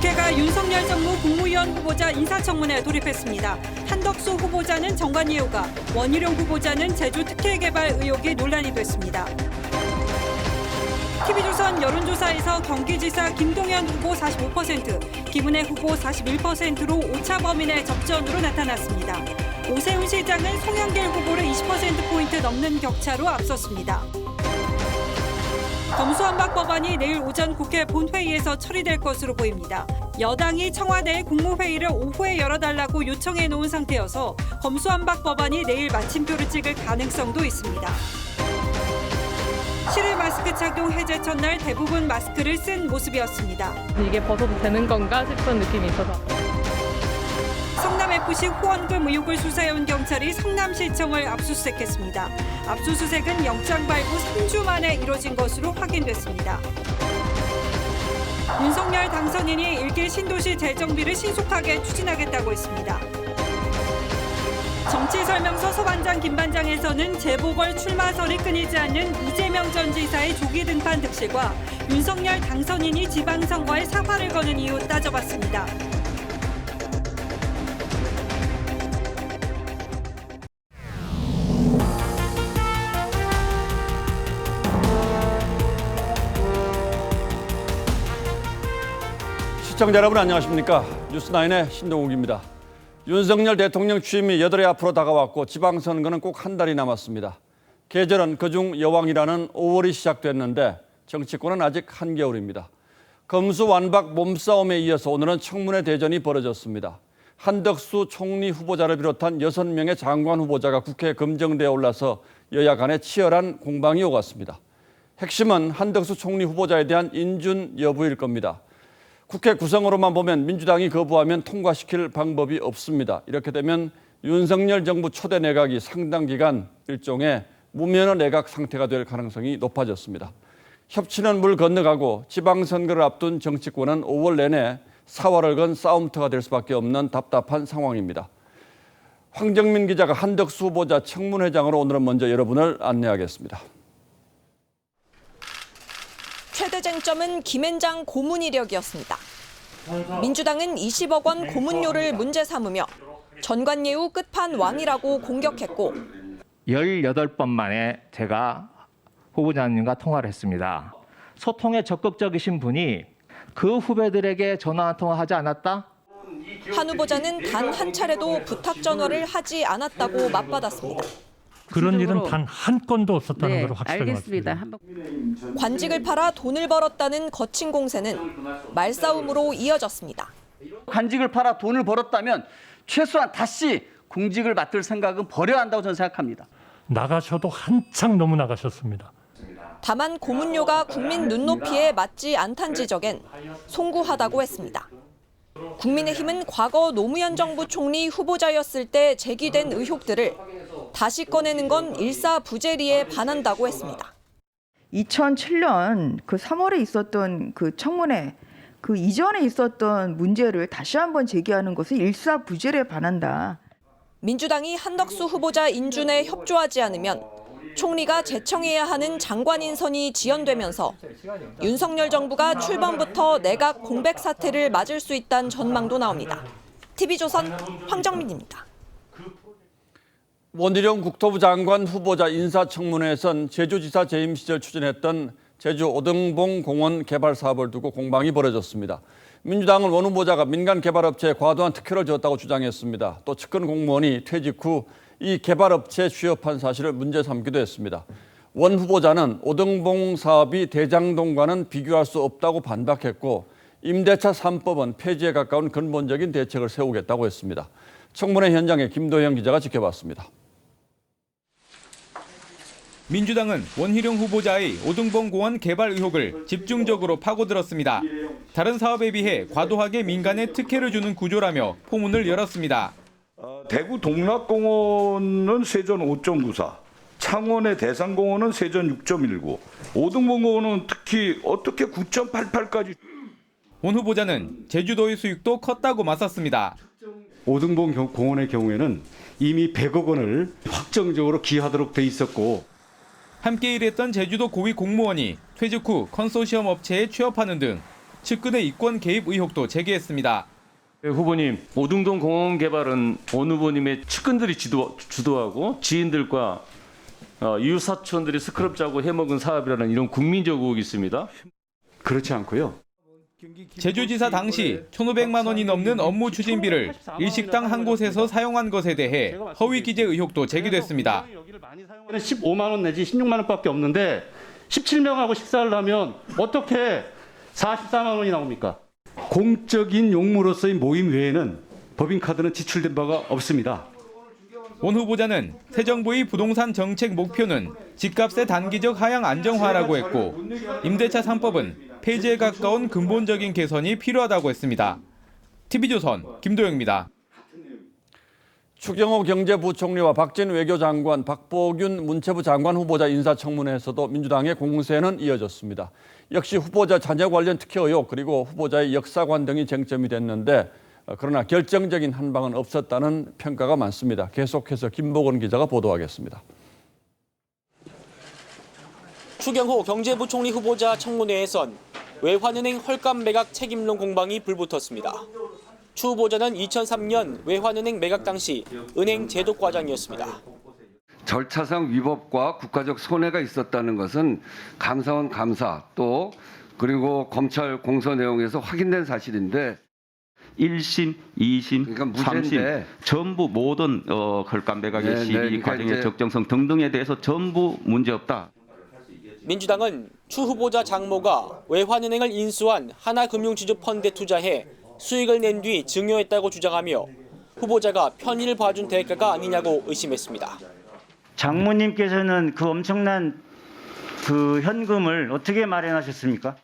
국회가 윤석열 정부 국무위원 후보자 인사청문회에 돌입했습니다. 한덕수 후보자는 정관예우가, 원희룡 후보자는 제주 특혜개발 의혹이 논란이 됐습니다. TV조선 여론조사에서 경기지사 김동연 후보 45%, 김은혜 후보 41%로 오차 범위 내 접전으로 나타났습니다. 오세훈 시장은 송영길 후보를 20%포인트 넘는 격차로 앞섰습니다. 검수완박 법안이 내일 오전 국회 본회의에서 처리될 것으로 보입니다. 여당이 청와대에 국무회의를 오후에 열어달라고 요청해 놓은 상태여서 검수완박 법안이 내일 마침표를 찍을 가능성도 있습니다. 실외 마스크 착용 해제 첫날 대부분 마스크를 쓴 모습이었습니다. 이게 벗어도 되는 건가 싶은 느낌이 있어서. 성남FC 후원금 의혹을 수사해온 경찰이 성남시청을 압수수색했습니다. 압수수색은 영장 발부 3주 만에 이뤄진 것으로 확인됐습니다. 윤석열 당선인이 일개 신도시 재정비를 신속하게 추진하겠다고 했습니다. 정치설명서 서반장 김반장에서는 재보궐 출마설이 끊이지 않는 이재명 전 지사의 조기 등판 득실과 윤석열 당선인이 지방선거에 사활을 거는 이유 따져봤습니다. 시청자 여러분 안녕하십니까? 뉴스9의 신동욱입니다. 윤석열 대통령 취임이 8해 앞으로 다가왔고 지방선거는 꼭 한 달이 남았습니다. 계절은 그중 여왕이라는 5월이 시작됐는데 정치권은 아직 한겨울입니다. 검수완박 몸싸움에 이어서 오늘은 청문회 대전이 벌어졌습니다. 한덕수 총리 후보자를 비롯한 6명의 장관 후보자가 국회에 검증대에 올라서 여야 간에 치열한 공방이 오갔습니다. 핵심은 한덕수 총리 후보자에 대한 인준 여부일 겁니다. 국회 구성으로만 보면 민주당이 거부하면 통과시킬 방법이 없습니다. 이렇게 되면 윤석열 정부 초대 내각이 상당 기간 일종의 무면허 내각 상태가 될 가능성이 높아졌습니다. 협치는 물 건너가고 지방선거를 앞둔 정치권은 5월 내내 사활을 건 싸움터가 될 수밖에 없는 답답한 상황입니다. 황정민 기자가 한덕수 후보자 청문회장으로 오늘은 먼저 여러분을 안내하겠습니다. 최대 쟁점은 김앤장 고문 이력이었습니다. 민주당은 20억 원 고문료를 문제 삼으며 전관예우 끝판왕이라고 공격했고 18번 만에 제가 후보자님과 통화를 했습니다. 소통에 적극적이신 분이 그 후배들에게 전화 한 통화 하지 않았다? 한 후보자는 단 한 차례도 부탁 전화를 하지 않았다고 맞받았습니다. 그런 일은 단 한 건도 없었다는 걸 확실하게 알겠습니다. 말씀드립니다. 관직을 팔아 돈을 벌었다는 거친 공세는 말싸움으로 이어졌습니다. 관직을 팔아 돈을 벌었다면 최소한 다시 공직을 맡을 생각은 버려야 한다고 저는 생각합니다. 나가셔도 한창 너무 나가셨습니다. 다만 고문료가 국민 눈높이에 맞지 않다는 지적엔 송구하다고 했습니다. 국민의힘은 과거 노무현 정부 총리 후보자였을 때 제기된 의혹들을 다시 꺼내는 건 일사부재리에 반한다고 했습니다. 2007년 그 3월에 있었던 그 청문회 그 이전에 있었던 문제를 다시 한번 제기하는 것은 일사부재리에 반한다. 민주당이 한덕수 후보자 인준에 협조하지 않으면 총리가 제청해야 하는 장관 인선이 지연되면서 윤석열 정부가 출범부터 내각 공백 사태를 맞을 수 있다는 전망도 나옵니다. TV조선 황정민입니다. 원희룡 국토부 장관 후보자 인사청문회에선 제주지사 재임 시절 추진했던 제주 오등봉 공원 개발 사업을 두고 공방이 벌어졌습니다. 민주당은 원 후보자가 민간 개발업체에 과도한 특혜를 줬다고 주장했습니다. 또 측근 공무원이 퇴직 후 이 개발업체에 취업한 사실을 문제 삼기도 했습니다. 원 후보자는 오등봉 사업이 대장동과는 비교할 수 없다고 반박했고 임대차 3법은 폐지에 가까운 근본적인 대책을 세우겠다고 했습니다. 청문회 현장에 김도영 기자가 지켜봤습니다. 민주당은 원희룡 후보자의 오등봉 공원 개발 의혹을 집중적으로 파고들었습니다. 다른 사업에 비해 과도하게 민간에 특혜를 주는 구조라며 포문을 열었습니다. 대구 동락공원은 세전 5.94, 창원의 대산공원은 세전 6.19, 오등봉 공원은 특히 어떻게 9.88까지. 원 후보자는 제주도의 수익도 컸다고 맞섰습니다. 오등봉 공원의 경우에는 이미 100억 원을 확정적으로 기하도록 돼 있었고 함께 일했던 제주도 고위 공무원이 퇴직 후 컨소시엄 업체에 취업하는 등 측근의 이권 개입 의혹도 제기했습니다. 후보님, 오등동 공원 개발은 온 후보님의 측근들이 주도하고 지인들과 이웃사촌들이 스크럽 짜고 해먹은 사업이라는 이런 국민적 의혹이 있습니다. 그렇지 않고요. 제주지사 당시 1,500만 원이 넘는 업무 추진비를 일식당 한 곳에서 사용한 것에 대해 허위 기재 의혹도 제기됐습니다. 15만 원 내지 16만 원밖에 없는데 17명하고 식사를 하면 어떻게 44만 원이 나옵니까? 공적인 용무로서의 모임 외에는 법인카드는 지출된 바가 없습니다. 온 후보자는 새 정부의 부동산 정책 목표는 집값의 단기적 하향 안정화라고 했고 임대차 3법은 폐지에 가까운 근본적인 개선이 필요하다고 했습니다. TV조선 김도영입니다. 추경호 경제부총리와 박진 외교장관, 박보균 문체부 장관 후보자 인사청문회에서도 민주당의 공세는 이어졌습니다. 역시 후보자 자녀 관련 특혜 의혹 그리고 후보자의 역사관 등이 쟁점이 됐는데 그러나 결정적인 한방은 없었다는 평가가 많습니다. 계속해서 김보건 기자가 보도하겠습니다. 추경호 경제부총리 후보자 청문회에선 외환은행 헐값 매각 책임론 공방이 불붙었습니다. 추 후보자는 2003년 외환은행 매각 당시 은행 제도과장이었습니다. 절차상 위법과 국가적 손해가 있었다는 것은 감사원 감사 또 그리고 검찰 공소 내용에서 확인된 사실인데 1심, 2심, 그러니까 3심 전부 모든 헐값 매각의 시비 과정의 적정성 등등에 대해서 전부 문제없다. 민주당은 추 후보자 장모가 외환은행을 인수한 하나금융지주펀드에 투자해 수익을 낸 뒤 증여했다고 주장하며 후보자가 편의를 봐준 대가가 아니냐고 의심했습니다. 장모님께서는 그 엄청난 그 현금을 어떻게 마련하셨습니까?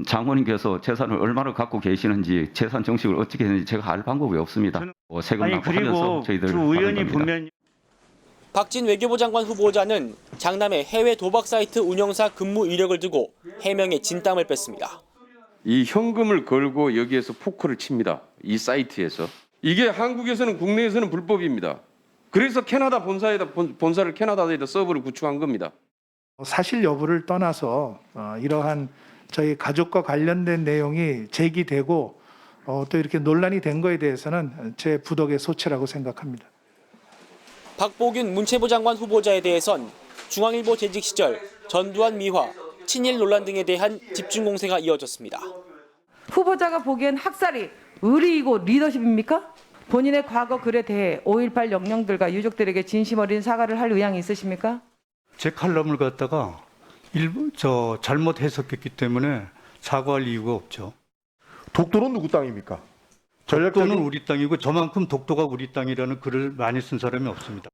장모님께서 재산을 얼마나 갖고 계시는지 재산 정식을 어떻게 했는지 제가 알 방법이 없습니다. 세금 납부하면서 저희들 그 의원이 분명히 박진 외교부 장관 후보자는 장남의 해외 도박 사이트 운영사 근무 이력을 두고 해명에 진땀을 뺐습니다. 이 현금을 걸고 여기에서 포커를 칩니다. 이 사이트에서. 이게 한국에서는 국내에서는 불법입니다. 그래서 캐나다 본사를 캐나다에다 서버를 구축한 겁니다. 사실 여부를 떠나서 이러한 저희 가족과 관련된 내용이 제기되고 또 이렇게 논란이 된 거에 대해서는 제 부덕의 소치라고 생각합니다. 박보균 문체부 장관 후보자에 대해선 중앙일보 재직 시절 전두환 미화, 친일 논란 등에 대한 집중 공세가 이어졌습니다. 후보자가 보기엔 학살이 의리이고 리더십입니까? 본인의 과거 글에 대해 5.18 영령들과 유족들에게 진심 어린 사과를 할 의향이 있으십니까? 제 칼럼을 갖다가 잘못 해석했기 때문에 사과할 이유가 없죠. 독도는 누구 땅입니까? 독도는 우리 땅이고 저만큼 독도가 우리 땅이라는 글을 많이 쓴 사람이 없습니다.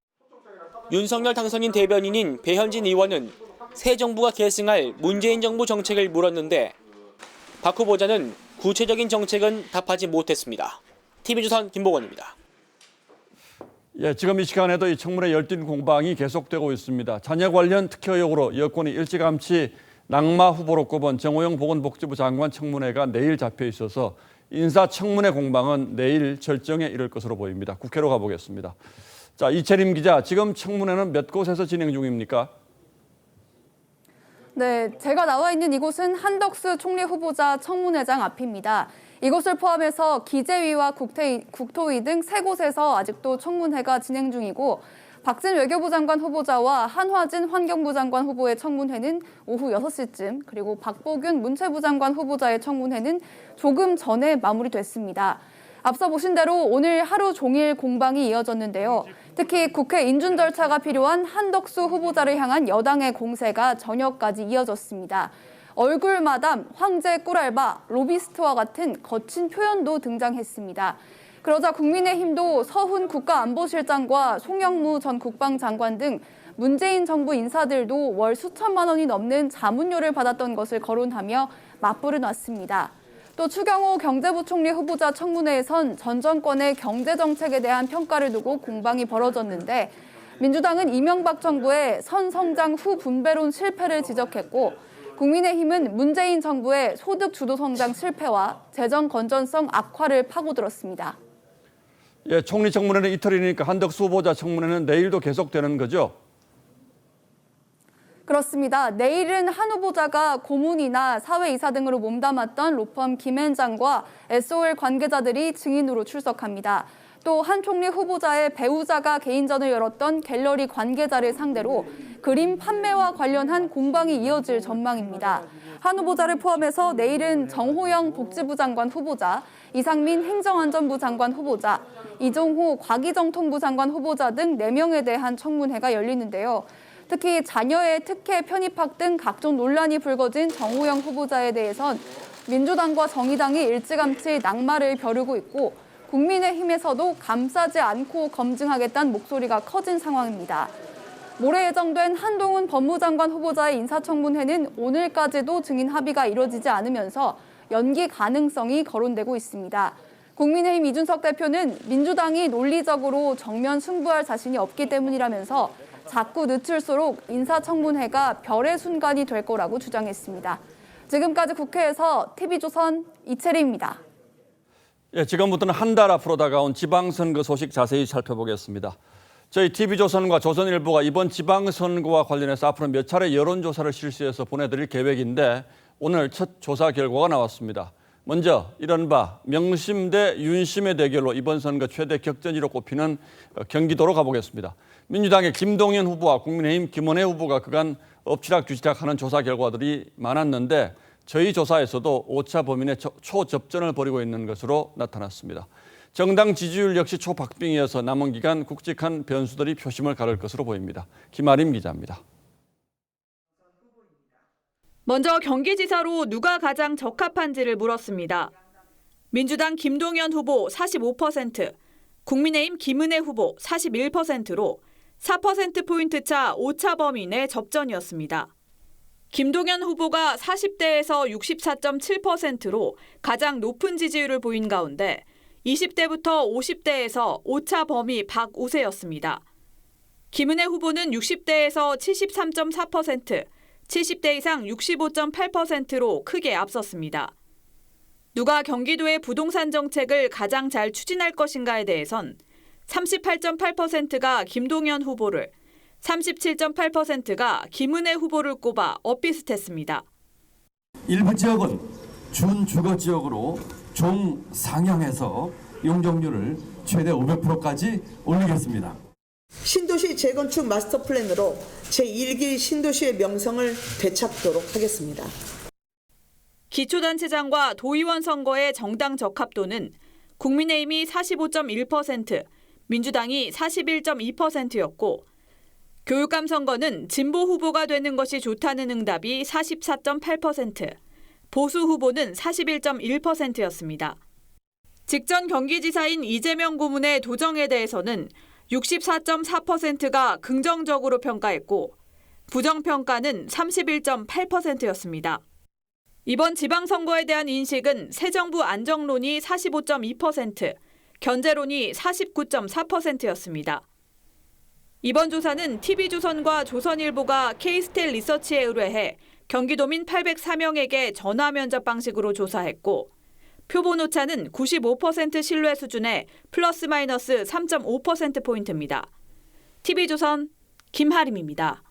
윤석열 당선인 대변인인 배현진 의원은 새 정부가 계승할 문재인 정부 정책을 물었는데 박 후보자는 구체적인 정책은 답하지 못했습니다. TV조선 김보건입니다. 예, 지금 이 시간에도 이 청문회 열띤 공방이 계속되고 있습니다. 자녀 관련 특혜 의혹으로 여권이 일찌감치 낙마 후보로 꼽은 정호영 보건복지부 장관 청문회가 내일 잡혀 있어서 인사청문회 공방은 내일 절정에 이를 것으로 보입니다. 국회로 가보겠습니다. 자, 이채림 기자, 지금 청문회는 몇 곳에서 진행 중입니까? 네, 제가 나와 있는 이곳은 한덕수 총리 후보자 청문회장 앞입니다. 이곳을 포함해서 기재위와 국토위 등 3곳에서 아직도 청문회가 진행 중이고 박진 외교부 장관 후보자와 한화진 환경부 장관 후보의 청문회는 오후 6시쯤, 그리고 박보균 문체부 장관 후보자의 청문회는 조금 전에 마무리됐습니다. 앞서 보신 대로 오늘 하루 종일 공방이 이어졌는데요. 특히 국회 인준 절차가 필요한 한덕수 후보자를 향한 여당의 공세가 저녁까지 이어졌습니다. 얼굴 마담, 황제 꿀알바, 로비스트와 같은 거친 표현도 등장했습니다. 그러자 국민의힘도 서훈 국가안보실장과 송영무 전 국방장관 등 문재인 정부 인사들도 월 수천만 원이 넘는 자문료를 받았던 것을 거론하며 맞불을 놨습니다. 또 추경호 경제부총리 후보자 청문회에선 전 정권의 경제정책에 대한 평가를 두고 공방이 벌어졌는데 민주당은 이명박 정부의 선성장 후 분배론 실패를 지적했고 국민의힘은 문재인 정부의 소득 주도 성장 실패와 재정 건전성 악화를 파고들었습니다. 예, 총리 청문회는 이틀이니까 한덕수 후보자 청문회는 내일도 계속되는 거죠? 그렇습니다. 내일은 한 후보자가 고문이나 사회이사 등으로 몸담았던 로펌 김앤장과 SOL 관계자들이 증인으로 출석합니다. 또 한 총리 후보자의 배우자가 개인전을 열었던 갤러리 관계자를 상대로 그림 판매와 관련한 공방이 이어질 전망입니다. 한 후보자를 포함해서 내일은 정호영 복지부 장관 후보자, 이상민 행정안전부 장관 후보자, 이종호 과기정통부 장관 후보자 등 4명에 대한 청문회가 열리는데요. 특히 자녀의 특혜 편입학 등 각종 논란이 불거진 정호영 후보자에 대해선 민주당과 정의당이 일찌감치 낙마를 벼르고 있고 국민의힘에서도 감싸지 않고 검증하겠다는 목소리가 커진 상황입니다. 모레 예정된 한동훈 법무장관 후보자의 인사청문회는 오늘까지도 증인 합의가 이뤄지지 않으면서 연기 가능성이 거론되고 있습니다. 국민의힘 이준석 대표는 민주당이 논리적으로 정면 승부할 자신이 없기 때문이라면서 자꾸 늦출수록 인사청문회가 별의 순간이 될 거라고 주장했습니다. 지금까지 국회에서 TV조선 이채리입니다. 예, 지금부터는 한 달 앞으로 다가온 지방선거 소식 자세히 살펴보겠습니다. 저희 TV조선과 조선일보가 이번 지방선거와 관련해서 앞으로 몇 차례 여론조사를 실시해서 보내드릴 계획인데 오늘 첫 조사 결과가 나왔습니다. 먼저 이른바 명심 대 윤심의 대결로 이번 선거 최대 격전지로 꼽히는 경기도로 가보겠습니다. 민주당의 김동연 후보와 국민의힘 김원혜 후보가 그간 엎치락뒤치락하는 조사 결과들이 많았는데 저희 조사에서도 오차 범인의 초접전을 벌이고 있는 것으로 나타났습니다. 정당 지지율 역시 초박빙이어서 남은 기간 굵직한 변수들이 표심을 가를 것으로 보입니다. 김아림 기자입니다. 먼저 경기지사로 누가 가장 적합한지를 물었습니다. 민주당 김동연 후보 45%, 국민의힘 김은혜 후보 41%로 4%포인트 차 오차 범인의 접전이었습니다. 김동연 후보가 40대에서 64.7%로 가장 높은 지지율을 보인 가운데 20대부터 50대에서 오차 범위 박우세였습니다. 김은혜 후보는 60대에서 73.4%, 70대 이상 65.8%로 크게 앞섰습니다. 누가 경기도의 부동산 정책을 가장 잘 추진할 것인가에 대해선 38.8%가 김동연 후보를, 37.8%가 김은혜 후보를 꼽아 엇비슷했습니다. 일부 지역은 준주거 지역으로 중상향해서 용적률을 최대 500%까지 올리겠습니다. 신도시 재건축 마스터 플랜으로 제1기 신도시의 명성을 되찾도록 하겠습니다. 기초단체장과 도의원 선거의 정당 적합도는 국민의힘이 45.1%, 민주당이 41.2%였고 교육감 선거는 진보 후보가 되는 것이 좋다는 응답이 44.8%, 보수 후보는 41.1%였습니다. 직전 경기지사인 이재명 고문의 도정에 대해서는 64.4%가 긍정적으로 평가했고 부정평가는 31.8%였습니다. 이번 지방선거에 대한 인식은 새 정부 안정론이 45.2%, 견제론이 49.4%였습니다. 이번 조사는 TV조선과 조선일보가 K스텔 리서치에 의뢰해 경기도민 804명에게 전화 면접 방식으로 조사했고 표본 오차는 95% 신뢰 수준의 플러스 마이너스 3.5%포인트입니다. TV조선 김하림입니다.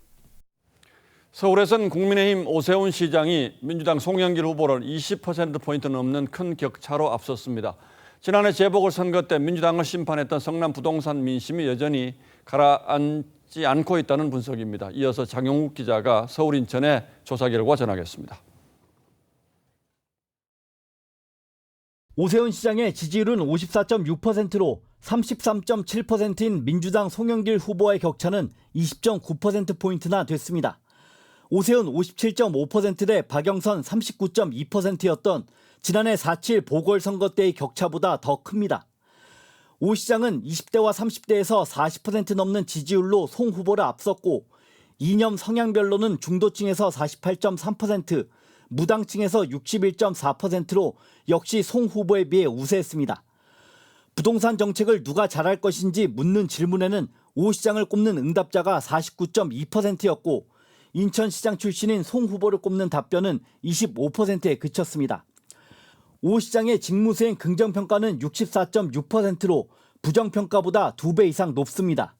서울에선 국민의힘 오세훈 시장이 민주당 송영길 후보를 20%포인트 넘는 큰 격차로 앞섰습니다. 지난해 재보궐선거 때 민주당을 심판했던 성남 부동산 민심이 여전히 가라앉지 않고 있다는 분석입니다. 이어서 장용욱 기자가 서울 인천의 조사 결과 전하겠습니다. 오세훈 시장의 지지율은 54.6%로 33.7%인 민주당 송영길 후보와의 격차는 20.9%포인트나 됐습니다. 오세훈 57.5%대 박영선 39.2%였던 지난해 4.7 보궐선거 때의 격차보다 더 큽니다. 오 시장은 20대와 30대에서 40% 넘는 지지율로 송 후보를 앞섰고 이념 성향별로는 중도층에서 48.3%, 무당층에서 61.4%로 역시 송 후보에 비해 우세했습니다. 부동산 정책을 누가 잘할 것인지 묻는 질문에는 오 시장을 꼽는 응답자가 49.2%였고 인천시장 출신인 송 후보를 꼽는 답변은 25%에 그쳤습니다. 오 시장의 직무수행 긍정평가는 64.6%로 부정평가보다 2배 이상 높습니다.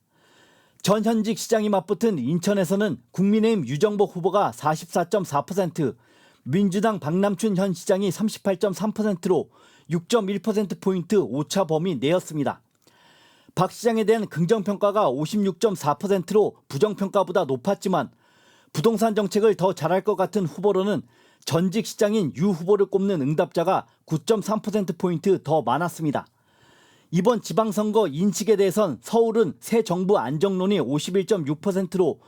전 현직 시장이 맞붙은 인천에서는 국민의힘 유정복 후보가 44.4%, 민주당 박남춘 현 시장이 38.3%로 6.1%포인트 오차 범위 내였습니다. 박 시장에 대한 긍정평가가 56.4%로 부정평가보다 높았지만 부동산 정책을 더 잘할 것 같은 후보로는 전직 시장인 유 후보를 꼽는 응답자가 9.3%포인트 더 많았습니다. 이번 지방선거 인식에 대해선 서울은 새 정부 안정론이 51.6%로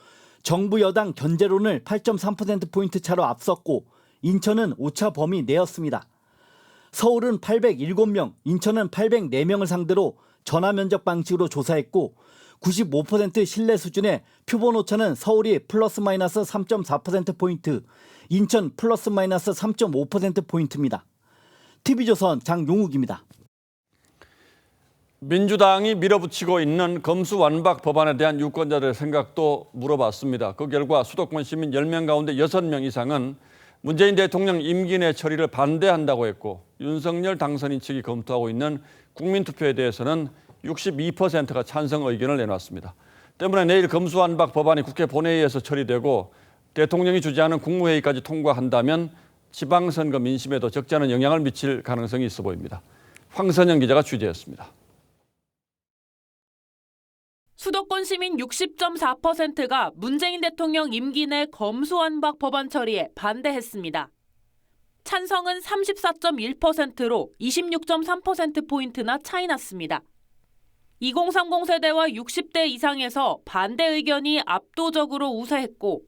정부 여당 견제론을 8.3%포인트 차로 앞섰고 인천은 오차 범위 내였습니다. 서울은 807명, 인천은 804명을 상대로 전화 면접 방식으로 조사했고 95% 신뢰 수준의 표본 오차는 서울이 플러스 마이너스 3.4%포인트, 인천 플러스 마이너스 3.5%포인트입니다. TV조선 장용욱입니다. 민주당이 밀어붙이고 있는 검수완박 법안에 대한 유권자들의 생각도 물어봤습니다. 그 결과 수도권 시민 10명 가운데 6명 이상은 문재인 대통령 임기 내 처리를 반대한다고 했고 윤석열 당선인 측이 검토하고 있는 국민투표에 대해서는 62%가 찬성 의견을 내놨습니다. 때문에 내일 검수완박 법안이 국회 본회의에서 처리되고 대통령이 주재하는 국무회의까지 통과한다면 지방선거 민심에도 적지 않은 영향을 미칠 가능성이 있어 보입니다. 황선영 기자가 취재했습니다. 수도권 시민 60.4%가 문재인 대통령 임기 내 검수완박 법안 처리에 반대했습니다. 찬성은 34.1%로 26.3%포인트나 차이 났습니다. 2030 세대와 60대 이상에서 반대 의견이 압도적으로 우세했고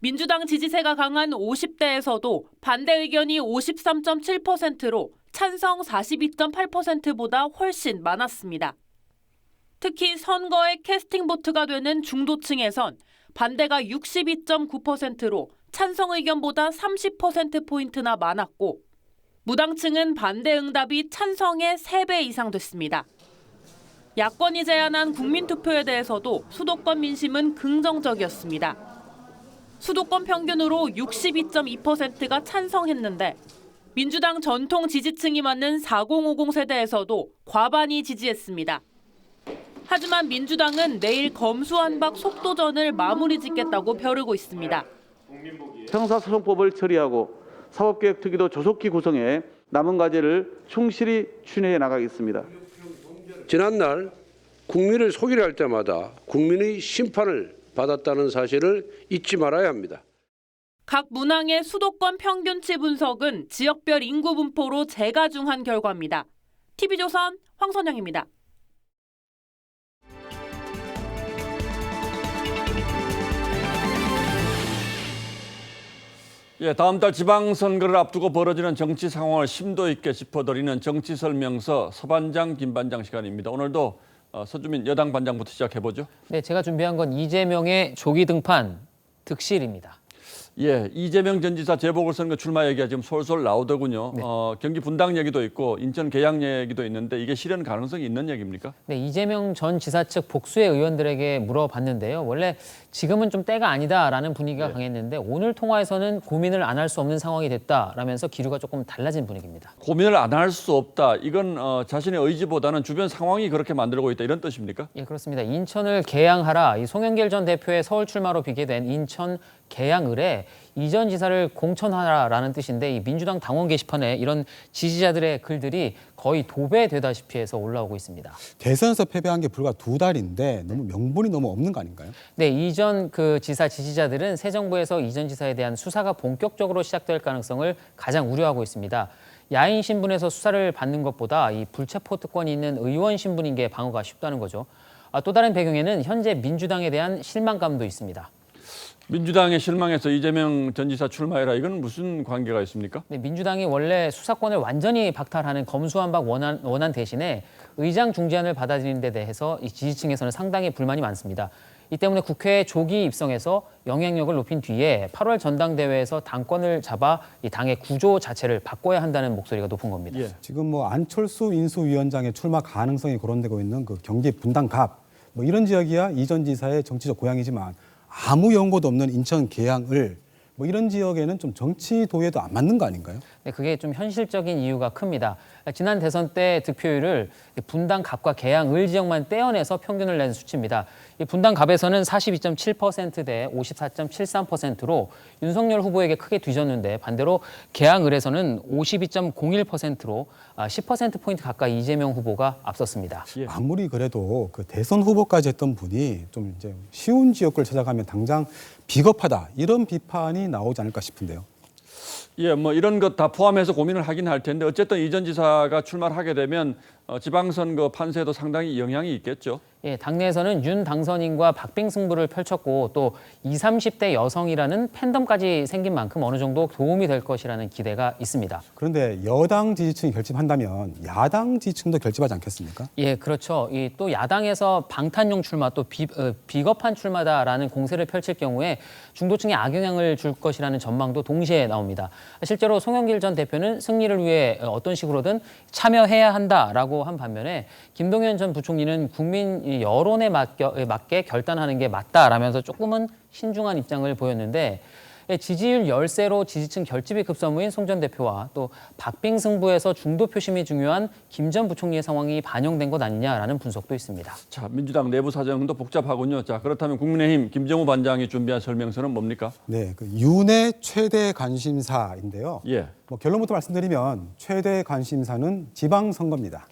민주당 지지세가 강한 50대에서도 반대 의견이 53.7%로 찬성 42.8%보다 훨씬 많았습니다. 특히 선거의 캐스팅 보트가 되는 중도층에선 반대가 62.9%로 찬성 의견보다 30%포인트나 많았고 무당층은 반대 응답이 찬성의 3배 이상 됐습니다. 야권이 제안한 국민투표에 대해서도 수도권 민심은 긍정적이었습니다. 수도권 평균으로 62.2%가 찬성했는데 민주당 전통 지지층이 맞는 4050 세대에서도 과반이 지지했습니다. 하지만 민주당은 내일 검수완박 속도전을 마무리 짓겠다고 벼르고 있습니다. 형사소송법을 처리하고 사법개혁특위도 조속히 구성해 남은 과제를 충실히 추진해 나가겠습니다. 지난날 국민을 소개를 할 때마다 국민의 심판을 받았다는 사실을 잊지 말아야 합니다. 각 문항의 수도권 평균치 분석은 지역별 인구 분포로 재가중한 결과입니다. TV조선 황선영입니다. 다음 달 지방선거를 앞두고 벌어지는 정치 상황을 심도 있게 짚어드리는 정치설명서 서반장, 김반장 시간입니다. 오늘도 서주민 여당 반장부터 시작해보죠. 네, 제가 준비한 건 이재명의 조기 등판 득실입니다. 예, 이재명 전 지사 재보궐선거 출마 얘기가 지금 솔솔 나오더군요. 네. 경기 분당 얘기도 있고 인천 계양 얘기도 있는데 이게 실현 가능성이 있는 얘기입니까? 네, 이재명 전 지사 측 복수의 의원들에게 물어봤는데요. 원래 지금은 좀 때가 아니다라는 분위기가 강했는데 오늘 통화에서는 고민을 안 할 수 없는 상황이 됐다라면서 기류가 조금 달라진 분위기입니다. 고민을 안 할 수 없다. 이건 자신의 의지보다는 주변 상황이 그렇게 만들고 있다 이런 뜻입니까? 예, 그렇습니다. 인천을 개양하라. 이 송영길 전 대표의 서울 출마로 비계된 인천 개양을에 이전 지사를 공천하라라는 뜻인데 이 민주당 당원 게시판에 이런 지지자들의 글들이 거의 도배되다시피 해서 올라오고 있습니다. 대선에서 패배한 게 불과 2달인데 너무 명분이 너무 없는 거 아닌가요? 네, 이전 그 지사 지지자들은 새 정부에서 이전 지사에 대한 수사가 본격적으로 시작될 가능성을 가장 우려하고 있습니다. 야인 신분에서 수사를 받는 것보다 이 불체포 특권이 있는 의원 신분인 게 방어가 쉽다는 거죠. 또 다른 배경에는 현재 민주당에 대한 실망감도 있습니다. 민주당에 실망해서 이재명 전 지사 출마해라. 이건 무슨 관계가 있습니까? 네, 민주당이 원래 수사권을 완전히 박탈하는 검수완박 원안 대신에 의장 중재안을 받아들이는 데 대해서 이 지지층에서는 상당히 불만이 많습니다. 이 때문에 국회에 조기 입성해서 영향력을 높인 뒤에 8월 전당대회에서 당권을 잡아 이 당의 구조 자체를 바꿔야 한다는 목소리가 높은 겁니다. 예. 지금 안철수 인수위원장의 출마 가능성이 거론되고 있는 그 경기 분당갑 이런 지역이야 이전 지사의 정치적 고향이지만 아무 연고도 없는 인천 계양을 뭐 이런 지역에는 좀 정치 도의에도 안 맞는 거 아닌가요? 네, 그게 좀 현실적인 이유가 큽니다. 지난 대선 때 득표율을 분당 갑과 계양, 을 지역만 떼어내서 평균을 낸 수치입니다. 이 분당 갑에서는 42.7%대 54.73%로 윤석열 후보에게 크게 뒤졌는데 반대로 계양, 을에서는 52.01%로 10%포인트 가까이 이재명 후보가 앞섰습니다. 아무리 그래도 그 대선 후보까지 했던 분이 좀 이제 쉬운 지역을 찾아가면 당장 비겁하다 이런 비판이 나오지 않을까 싶은데요. 예, 뭐 이런 것 다 포함해서 고민을 하긴 할 텐데 어쨌든 이 전 지사가 출마를 하게 되면 지방선거 판세에도 상당히 영향이 있겠죠. 예, 당내에서는 윤 당선인과 박빙 승부를 펼쳤고 또 20, 30대 여성이라는 팬덤까지 생긴 만큼 어느 정도 도움이 될 것이라는 기대가 있습니다. 그런데 여당 지지층이 결집한다면 야당 지지층도 결집하지 않겠습니까? 예, 그렇죠. 또 야당에서 방탄용 출마 또 비겁한 출마다라는 공세를 펼칠 경우에 중도층에 악영향을 줄 것이라는 전망도 동시에 나옵니다. 실제로 송영길 전 대표는 승리를 위해 어떤 식으로든 참여해야 한다라고 한 반면에 김동연 전 부총리는 국민 여론에 맞게 결단하는 게 맞다라면서 조금은 신중한 입장을 보였는데 지지율 열세로 지지층 결집이 급선무인 송 전 대표와 또 박빙 승부에서 중도 표심이 중요한 김 전 부총리의 상황이 반영된 것 아니냐라는 분석도 있습니다. 자, 민주당 내부 사정도 복잡하군요. 자, 그렇다면 국민의힘 김정우 반장이 준비한 설명서는 뭡니까? 네, 그 윤의 최대 관심사인데요. 예. 뭐 결론부터 말씀드리면 최대 관심사는 지방선거입니다.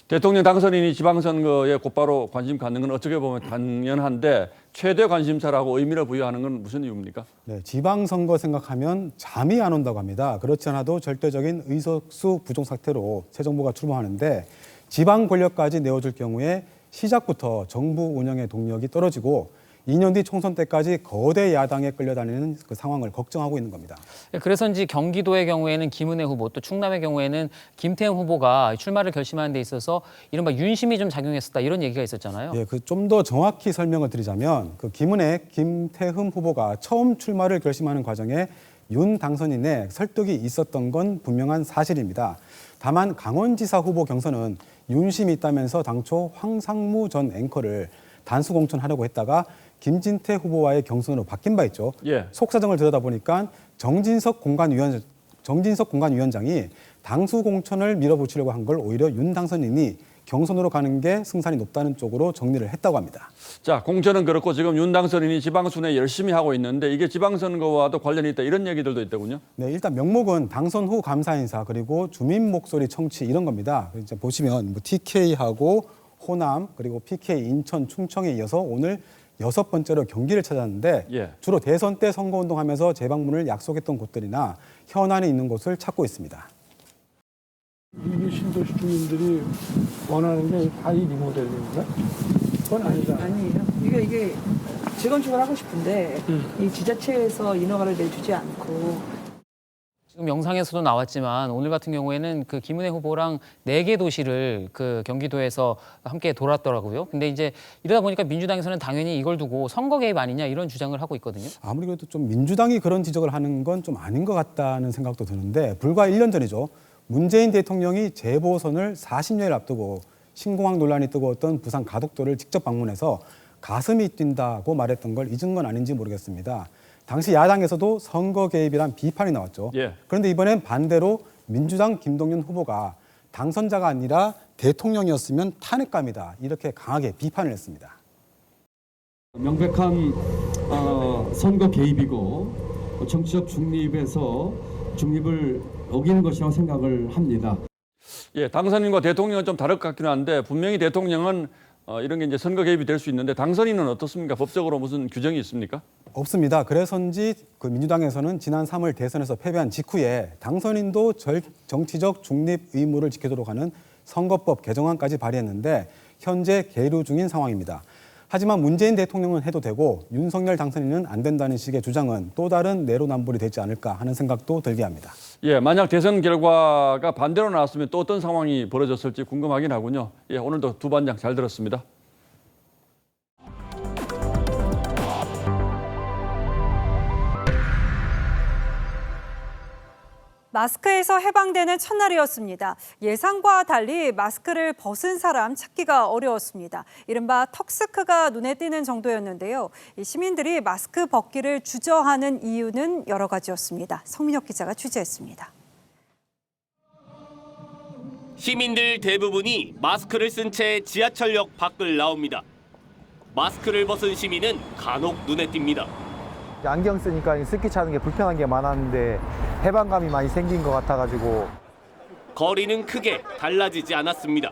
대통령 당선인이 지방선거에 곧바로 관심 갖는 건 어떻게 보면 당연한데 최대 관심사라고 의미를 부여하는 건 무슨 이유입니까? 네, 지방선거 생각하면 잠이 안 온다고 합니다. 그렇지 않아도 절대적인 의석수 부족 사태로 새 정부가 출범하는데 지방 권력까지 내어줄 경우에 시작부터 정부 운영의 동력이 떨어지고 2년 뒤 총선 때까지 거대 야당에 끌려다니는 그 상황을 걱정하고 있는 겁니다. 그래서인지 경기도의 경우에는 김은혜 후보, 또 충남의 경우에는 김태흠 후보가 출마를 결심하는 데 있어서 이른바 윤심이 좀 작용했었다 이런 얘기가 있었잖아요. 예, 그 좀 더 정확히 설명을 드리자면 그 김은혜, 김태흠 후보가 처음 출마를 결심하는 과정에 윤 당선인의 설득이 있었던 건 분명한 사실입니다. 다만 강원지사 후보 경선은 윤심이 있다면서 당초 황상무 전 앵커를 단수 공천하려고 했다가 김진태 후보와의 경선으로 바뀐 바 있죠. 예. 속사정을 들여다보니까 정진석 공관위원장이 당수 공천을 밀어붙이려고 한 걸 오히려 윤 당선인이 경선으로 가는 게 승산이 높다는 쪽으로 정리를 했다고 합니다. 자, 공천은 그렇고 지금 윤 당선인이 지방순회 열심히 하고 있는데 이게 지방선거와도 관련이 있다 이런 얘기들도 있더군요. 네, 일단 명목은 당선 후 감사 인사 그리고 주민 목소리 청취 이런 겁니다. 이제 보시면 뭐 TK하고 호남 그리고 PK 인천 충청에 이어서 오늘 6번째로 경기를 찾았는데 예. 주로 대선 때 선거운동하면서 재방문을 약속했던 곳들이나 현안이 있는 곳을 찾고 있습니다. 이게 신도시 주민들이 원하는 게 다 이 리모델링인가? 그건 아니잖아요. 아니에요. 이게 재건축을 하고 싶은데 이 지자체에서 인허가를 내주지 않고 지금 영상에서도 나왔지만 오늘 같은 경우에는 그 김은혜 후보랑 4개 도시를 그 경기도에서 함께 돌았더라고요. 근데 이제 이러다 보니까 민주당에서는 당연히 이걸 두고 선거 개입 아니냐 이런 주장을 하고 있거든요. 아무리 그래도 좀 민주당이 그런 지적을 하는 건 좀 아닌 것 같다는 생각도 드는데 불과 1년 전이죠. 문재인 대통령이 재보선을 40년을 앞두고 신공항 논란이 뜨거웠던 부산 가덕도를 직접 방문해서 가슴이 뛴다고 말했던 걸 잊은 건 아닌지 모르겠습니다. 당시 야당에서도 선거 개입이란 비판이 나왔죠. 예. 그런데 이번엔 반대로 민주당 김동연 후보가 당선자가 아니라 대통령이었으면 탄핵감이다. 이렇게 강하게 비판을 했습니다. 명백한 선거 개입이고 정치적 중립을 어기는 것이라고 생각을 합니다. 예, 당선인과 대통령은 좀 다를 것 같기는 한데 분명히 대통령은 이런 게 이제 선거 개입이 될 수 있는데 당선인은 어떻습니까? 법적으로 무슨 규정이 있습니까? 없습니다. 그래서인지 그 민주당에서는 지난 3월 대선에서 패배한 직후에 당선인도 정치적 중립 의무를 지키도록 하는 선거법 개정안까지 발의했는데 현재 계류 중인 상황입니다. 하지만 문재인 대통령은 해도 되고 윤석열 당선인은 안 된다는 식의 주장은 또 다른 내로남불이 되지 않을까 하는 생각도 들게 합니다. 예, 만약 대선 결과가 반대로 나왔으면 또 어떤 상황이 벌어졌을지 궁금하긴 하군요. 예, 오늘도 두 반장 잘 들었습니다. 마스크에서 해방되는 첫날이었습니다. 예상과 달리 마스크를 벗은 사람 찾기가 어려웠습니다. 이른바 턱스크가 눈에 띄는 정도였는데요. 시민들이 마스크 벗기를 주저하는 이유는 여러 가지였습니다. 성민혁 기자가 취재했습니다. 시민들 대부분이 마스크를 쓴 채 지하철역 밖을 나옵니다. 마스크를 벗은 시민은 간혹 눈에 띕니다. 안경 쓰니까 습기 차는 게 불편한 게 많았는데 해방감이 많이 생긴 것 같아가지고. 거리는 크게 달라지지 않았습니다.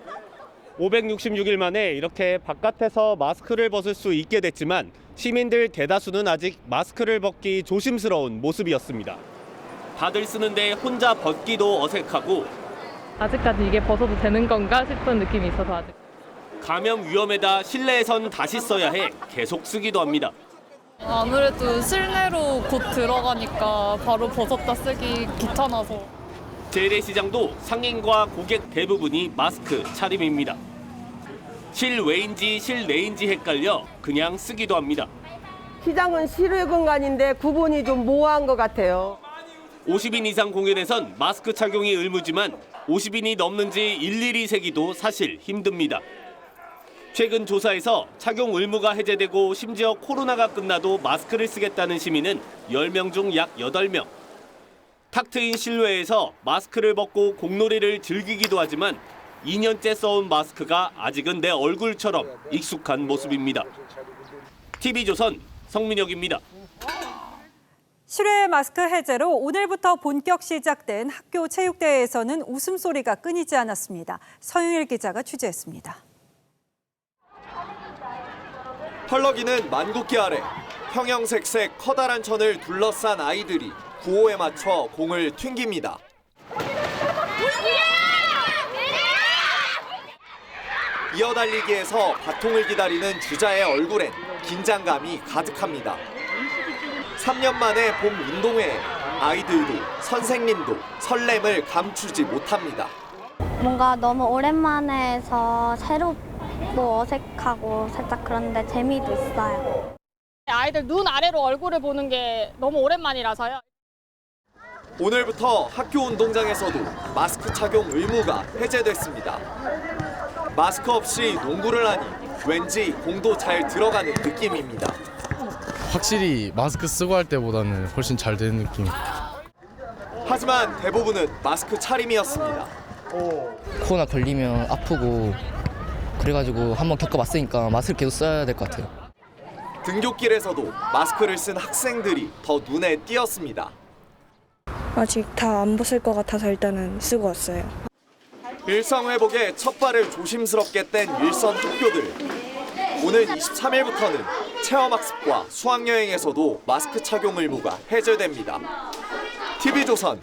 566일 만에 이렇게 바깥에서 마스크를 벗을 수 있게 됐지만 시민들 대다수는 아직 마스크를 벗기 조심스러운 모습이었습니다. 다들 쓰는데 혼자 벗기도 어색하고 아직까지 이게 벗어도 되는 건가 싶은 느낌이 있어서 아직. 감염 위험에다 실내에선 다시 써야 해 계속 쓰기도 합니다. 아무래도 실내로 곧 들어가니까 바로 벗었다 쓰기 귀찮아서. 재래시장도 상인과 고객 대부분이 마스크 차림입니다. 실외인지 실내인지 헷갈려 그냥 쓰기도 합니다. 시장은 실외 공간인데 구분이 좀 모호한 것 같아요. 50인 이상 공연에선 마스크 착용이 의무지만 50인이 넘는지 일일이 세기도 사실 힘듭니다. 최근 조사에서 착용 의무가 해제되고 심지어 코로나가 끝나도 마스크를 쓰겠다는 시민은 10명 중 약 8명. 탁 트인 실외에서 마스크를 벗고 공놀이를 즐기기도 하지만 2년째 써온 마스크가 아직은 내 얼굴처럼 익숙한 모습입니다. TV조선 성민혁입니다. 실외 마스크 해제로 오늘부터 본격 시작된 학교 체육대회에서는 웃음소리가 끊이지 않았습니다. 서영일 기자가 취재했습니다. 펄럭이는 만국기 아래 형형색색 커다란 천을 둘러싼 아이들이 구호에 맞춰 공을 튕깁니다. 이어달리기에서 바통을 기다리는 주자의 얼굴엔 긴장감이 가득합니다. 3년 만에 봄 운동회에 아이들도 선생님도 설렘을 감추지 못합니다. 뭔가 너무 오랜만에 해서 새롭고 어색하고 살짝 그런데 재미도 있어요. 아이들 눈 아래로 얼굴을 보는 게 너무 오랜만이라서요. 오늘부터 학교 운동장에서도 마스크 착용 의무가 해제됐습니다. 마스크 없이 농구를 하니 왠지 공도 잘 들어가는 느낌입니다. 확실히 마스크 쓰고 할 때보다는 훨씬 잘 되는 느낌. 하지만 대부분은 마스크 차림이었습니다. 코로나 걸리면 아프고 그래가지고 한번 겪어봤으니까 마스크 계속 써야 될 것 같아요. 등굣길에서도 마스크를 쓴 학생들이 더 눈에 띄었습니다. 아직 다 안 벗을 것 같아서 일단은 쓰고 왔어요. 일상 회복에 첫 발을 조심스럽게 뗀 일선 학교들. 오늘 23일부터는 체험학습과 수학여행에서도 마스크 착용 의무가 해제됩니다. TV조선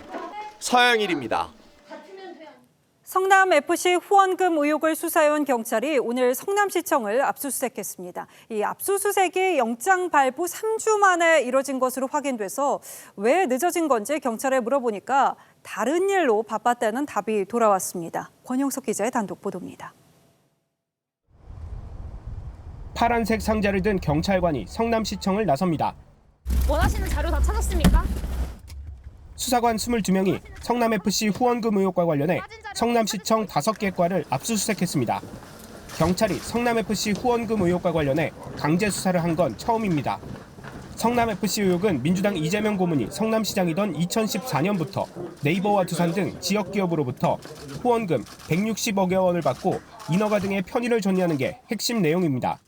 서영일입니다. 성남FC 후원금 의혹을 수사해온 경찰이 오늘 성남시청을 압수수색했습니다. 이 압수수색이 영장 발부 3주 만에 이뤄진 것으로 확인돼서 왜 늦어진 건지 경찰에 물어보니까 다른 일로 바빴다는 답이 돌아왔습니다. 권영석 기자의 단독 보도입니다. 파란색 상자를 든 경찰관이 성남시청을 나섭니다. 원하시는 자료 다 찾았습니까? 수사관 22명이 성남FC 후원금 의혹과 관련해 성남시청 5개 과를 압수수색했습니다. 경찰이 성남FC 후원금 의혹과 관련해 강제 수사를 한 건 처음입니다. 성남FC 의혹은 민주당 이재명 고문이 성남시장이던 2014년부터 네이버와 두산 등 지역기업으로부터 후원금 160억여 원을 받고 인허가 등의 편의를 존리하는 게 핵심 내용입니다.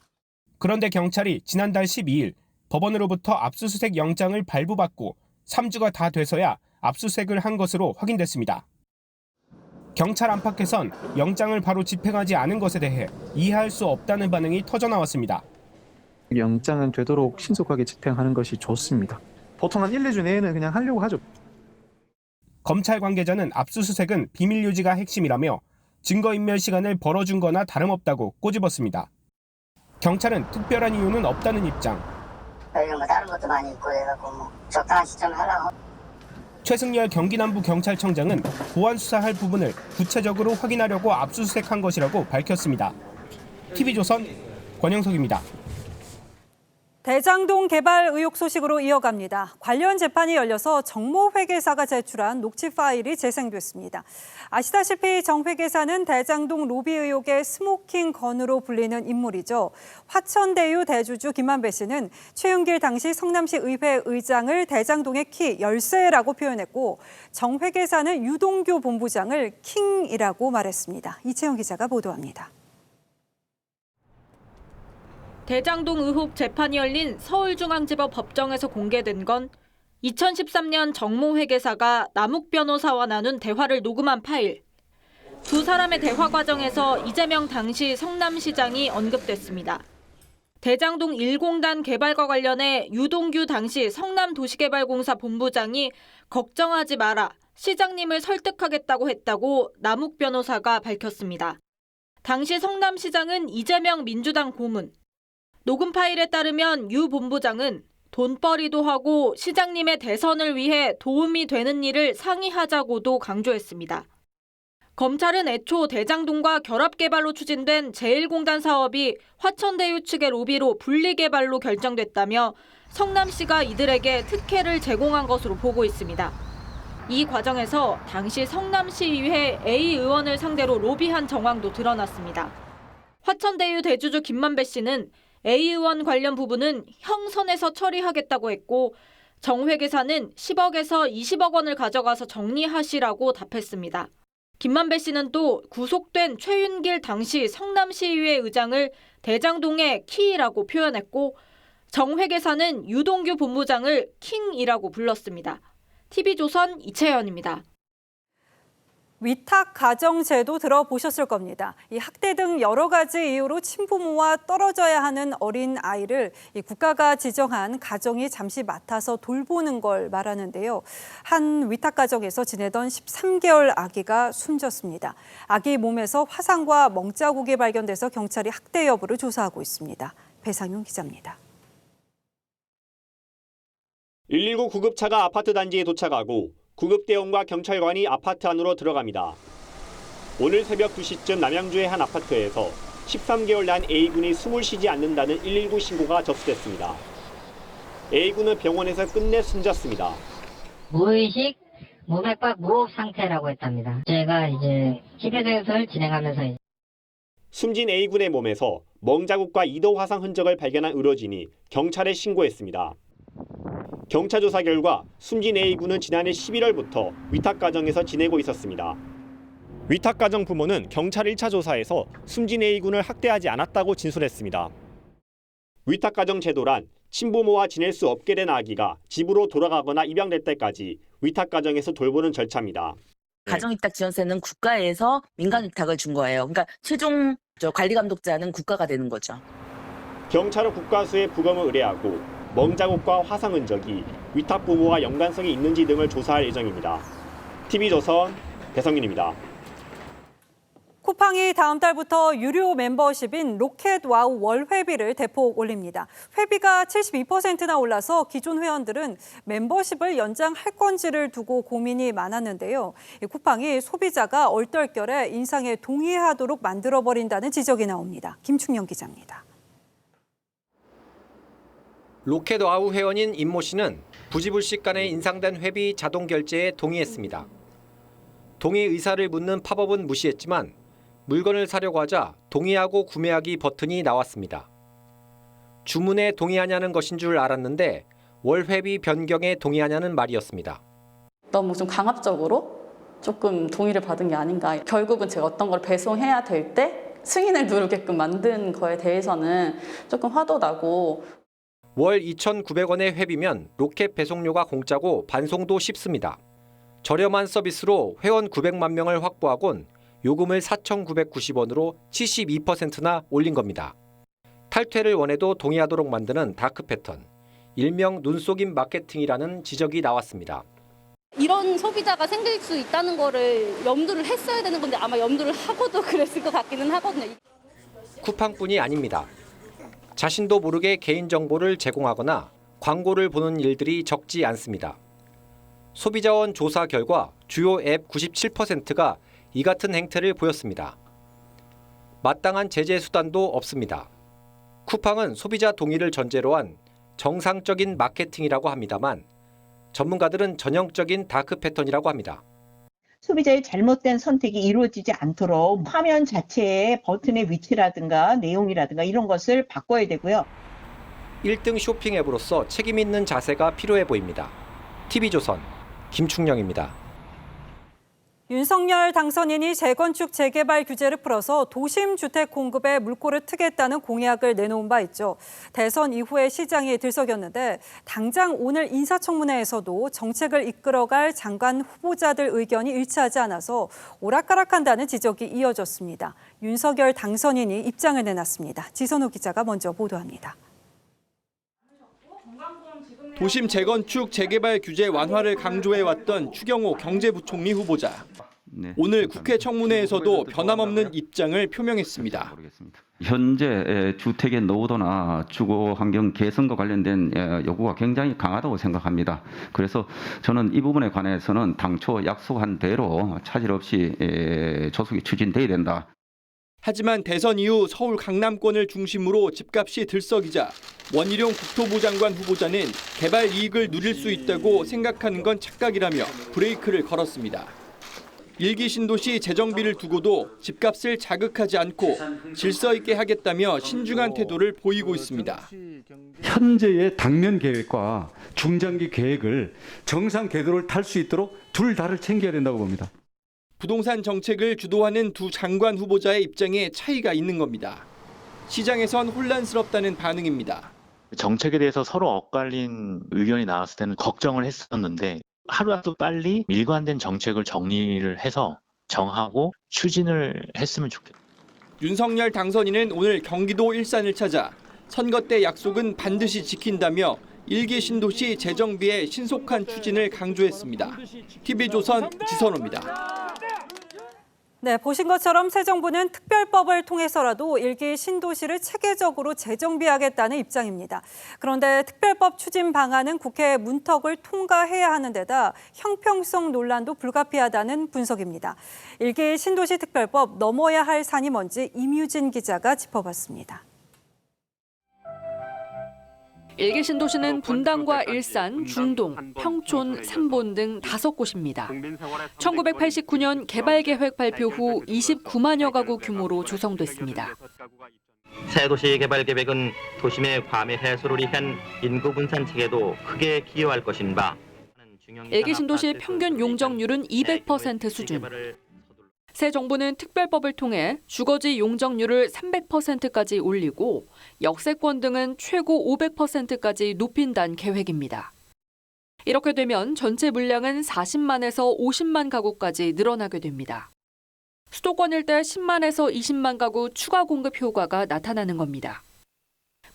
그런데 경찰이 지난달 12일 법원으로부터 압수수색 영장을 발부받고 3주가 다 돼서야 압수수색을 한 것으로 확인됐습니다. 경찰 안팎에선 영장을 바로 집행하지 않은 것에 대해 이해할 수 없다는 반응이 터져나왔습니다. 영장은 되도록 신속하게 집행하는 것이 좋습니다. 보통 한 1, 2주 내에는 그냥 하려고 하죠. 검찰 관계자는 압수수색은 비밀 유지가 핵심이라며 증거인멸 시간을 벌어준 거나 다름없다고 꼬집었습니다. 경찰은 특별한 이유는 없다는 입장. 이런 거 다른 것도 많이 있고 해갖고 적당한 시점에 하려고. 최승열 경기남부경찰청장은 보안 수사할 부분을 구체적으로 확인하려고 압수수색한 것이라고 밝혔습니다. TV조선 권영석입니다. 대장동 개발 의혹 소식으로 이어갑니다. 관련 재판이 열려서 정모 회계사가 제출한 녹취 파일이 재생됐습니다. 아시다시피 정 회계사는 대장동 로비 의혹의 스모킹 건으로 불리는 인물이죠. 화천대유 대주주 김만배 씨는 최윤길 당시 성남시 의회 의장을 대장동의 키 열쇠라고 표현했고, 정 회계사는 유동규 본부장을 킹이라고 말했습니다. 이채영 기자가 보도합니다. 대장동 의혹 재판이 열린 서울중앙지법 법정에서 공개된 건 2013년 정모 회계사가 남욱 변호사와 나눈 대화를 녹음한 파일. 두 사람의 대화 과정에서 이재명 당시 성남시장이 언급됐습니다. 대장동 1공단 개발과 관련해 유동규 당시 성남도시개발공사 본부장이 걱정하지 마라, 시장님을 설득하겠다고 했다고 남욱 변호사가 밝혔습니다. 당시 성남시장은 이재명 민주당 고문. 녹음 파일에 따르면 유 본부장은 돈벌이도 하고 시장님의 대선을 위해 도움이 되는 일을 상의하자고도 강조했습니다. 검찰은 애초 대장동과 결합개발로 추진된 제1공단 사업이 화천대유 측의 로비로 분리개발로 결정됐다며 성남시가 이들에게 특혜를 제공한 것으로 보고 있습니다. 이 과정에서 당시 성남시의회 A 의원을 상대로 로비한 정황도 드러났습니다. 화천대유 대주주 김만배 씨는 A 의원 관련 부분은 형선에서 처리하겠다고 했고, 정 회계사는 10억에서 20억 원을 가져가서 정리하시라고 답했습니다. 김만배 씨는 또 구속된 최윤길 당시 성남시의회 의장을 대장동의 키라고 표현했고, 정 회계사는 유동규 본부장을 킹이라고 불렀습니다. TV조선 이채연입니다. 위탁 가정제도 들어보셨을 겁니다. 이 학대 등 여러 가지 이유로 친부모와 떨어져야 하는 어린 아이를 국가가 지정한 가정이 잠시 맡아서 돌보는 걸 말하는데요. 한 위탁 가정에서 지내던 13개월 아기가 숨졌습니다. 아기 몸에서 화상과 멍자국이 발견돼서 경찰이 학대 여부를 조사하고 있습니다. 배상윤 기자입니다. 119 구급차가 아파트 단지에 도착하고 구급대원과 경찰관이 아파트 안으로 들어갑니다. 오늘 새벽 2시쯤 남양주의 한 아파트에서 13개월 난 A군이 숨을 쉬지 않는다는 119 신고가 접수됐습니다. A군은 병원에서 끝내 숨졌습니다. 무의식, 무맥박, 무호흡 상태라고 했답니다. 제가 이제 치료조사를 진행하면서 숨진 A군의 몸에서 멍자국과 이도 화상 흔적을 발견한 의료진이 경찰에 신고했습니다. 경찰 조사 결과 숨진 A군은 지난해 11월부터 위탁가정에서 지내고 있었습니다. 위탁가정 부모는 경찰 1차 조사에서 숨진 A군을 학대하지 않았다고 진술했습니다. 위탁가정 제도란 친부모와 지낼 수 없게 된 아기가 집으로 돌아가거나 입양될 때까지 위탁가정에서 돌보는 절차입니다. 가정위탁지원세는 국가에서 민간위탁을 준 거예요. 그러니까 최종 관리감독자는 국가가 되는 거죠. 경찰은 국과수에 부검을 의뢰하고 멍자국과 화상 흔적이 위탁 부모와 연관성이 있는지 등을 조사할 예정입니다. TV조선 배성윤입니다. 쿠팡이 다음 달부터 유료 멤버십인 로켓와우 월 회비를 대폭 올립니다. 회비가 72%나 올라서 기존 회원들은 멤버십을 연장할 건지를 두고 고민이 많았는데요. 쿠팡이 소비자가 얼떨결에 인상에 동의하도록 만들어버린다는 지적이 나옵니다. 김충영 기자입니다. 로켓와우 회원인 임모 씨는 부지불식 간에 인상된 회비 자동 결제에 동의했습니다. 동의 의사를 묻는 팝업은 무시했지만 물건을 사려고 하자 동의하고 구매하기 버튼이 나왔습니다. 주문에 동의하냐는 것인 줄 알았는데 월 회비 변경에 동의하냐는 말이었습니다. 너무 좀 강압적으로 조금 동의를 받은 게 아닌가. 결국은 제가 어떤 걸 배송해야 될 때 승인을 누르게끔 만든 거에 대해서는 조금 화도 나고. 월 2,900원의 회비면 로켓 배송료가 공짜고 반송도 쉽습니다. 저렴한 서비스로 회원 900만 명을 확보하곤 요금을 4,990원으로 72%나 올린 겁니다. 탈퇴를 원해도 동의하도록 만드는 다크 패턴, 일명 눈속임 마케팅이라는 지적이 나왔습니다. 이런 소비자가 생길 수 있다는 거를 염두를 했어야 되는 건데 아마 염두를 하고도 그랬을 것 같기는 하거든요. 쿠팡뿐이 아닙니다. 자신도 모르게 개인정보를 제공하거나 광고를 보는 일들이 적지 않습니다. 소비자원 조사 결과 주요 앱 97%가 이 같은 행태를 보였습니다. 마땅한 제재 수단도 없습니다. 쿠팡은 소비자 동의를 전제로 한 정상적인 마케팅이라고 합니다만 전문가들은 전형적인 다크 패턴이라고 합니다. 소비자의 잘못된 선택이 이루어지지 않도록 화면 자체의 버튼의 위치라든가 내용이라든가 이런 것을 바꿔야 되고요. 1등 쇼핑 앱으로서 책임 있는 자세가 필요해 보입니다. TV조선 김충영입니다. 윤석열 당선인이 재건축 재개발 규제를 풀어서 도심 주택 공급에 물꼬를 트겠다는 공약을 내놓은 바 있죠. 대선 이후에 시장이 들썩였는데 당장 오늘 인사청문회에서도 정책을 이끌어갈 장관 후보자들 의견이 일치하지 않아서 오락가락한다는 지적이 이어졌습니다. 윤석열 당선인이 입장을 내놨습니다. 지선우 기자가 먼저 보도합니다. 도심 재건축 재개발 규제 완화를 강조해왔던 추경호 경제부총리 후보자. 오늘 국회 청문회에서도 변함없는 입장을 표명했습니다. 현재 주택의 노후도나 주거 환경 개선과 관련된 요구가 굉장히 강하다고 생각합니다. 그래서 저는 이 부분에 관해서는 당초 약속한 대로 차질 없이 조속히 추진돼야 된다. 하지만 대선 이후 서울 강남권을 중심으로 집값이 들썩이자 원희룡 국토부 장관 후보자는 개발 이익을 누릴 수 있다고 생각하는 건 착각이라며 브레이크를 걸었습니다. 일기 신도시 재정비를 두고도 집값을 자극하지 않고 질서 있게 하겠다며 신중한 태도를 보이고 있습니다. 현재의 당면 계획과 중장기 계획을 정상 궤도를 탈 수 있도록 둘 다를 챙겨야 된다고 봅니다. 부동산 정책을 주도하는 두 장관 후보자의 입장에 차이가 있는 겁니다. 시장에선 혼란스럽다는 반응입니다. 정책에 대해서 서로 엇갈린 의견이 나왔을 때는 걱정을 했었는데 하루라도 빨리 일관된 정책을 정리를 해서 정하고 추진을 했으면 좋겠다. 윤석열 당선인은 오늘 경기도 일산을 찾아 선거 때 약속은 반드시 지킨다며 일기 신도시 재정비의 신속한 추진을 강조했습니다. TV조선 지선호입니다. 네, 보신 것처럼 새 정부는 특별법을 통해서라도 일기 신도시를 체계적으로 재정비하겠다는 입장입니다. 그런데 특별법 추진 방안은 국회 문턱을 통과해야 하는 데다 형평성 논란도 불가피하다는 분석입니다. 일기 신도시 특별법 넘어야 할 산이 뭔지 임유진 기자가 짚어봤습니다. 일기 신도시는 분당과 일산, 중동, 평촌, 삼본 등 5곳입니다. 1989년 개발계획 발표 후 29만여 가구 규모로 조성됐습니다. 새 도시 개발 계획은 도심의 과밀 해소를 위한 인구 분산 체계도 크게 기여할 것인 바. 일기 신도시 평균 용적률은 200% 수준. 새 정부는 특별법을 통해 주거지 용적률을 300%까지 올리고 역세권 등은 최고 500%까지 높인다는 계획입니다. 이렇게 되면 전체 물량은 40만에서 50만 가구까지 늘어나게 됩니다. 수도권 일대 10만에서 20만 가구 추가 공급 효과가 나타나는 겁니다.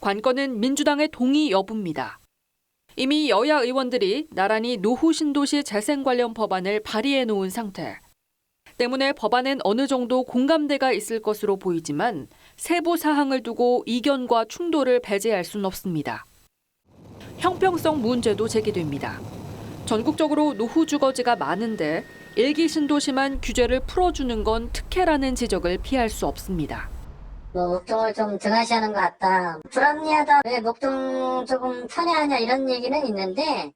관건은 민주당의 동의 여부입니다. 이미 여야 의원들이 나란히 노후 신도시 재생 관련 법안을 발의해 놓은 상태. 때문에 법안엔 어느 정도 공감대가 있을 것으로 보이지만 세부 사항을 두고 이견과 충돌을 배제할 수는 없습니다. 형평성 문제도 제기됩니다. 전국적으로 노후 주거지가 많은데 일기 신도시만 규제를 풀어주는 건 특혜라는 지적을 피할 수 없습니다. 목동을 좀 등한시하는 것 같다. 불합리하다. 왜 목동 조금 편애하냐 이런 얘기는 있는데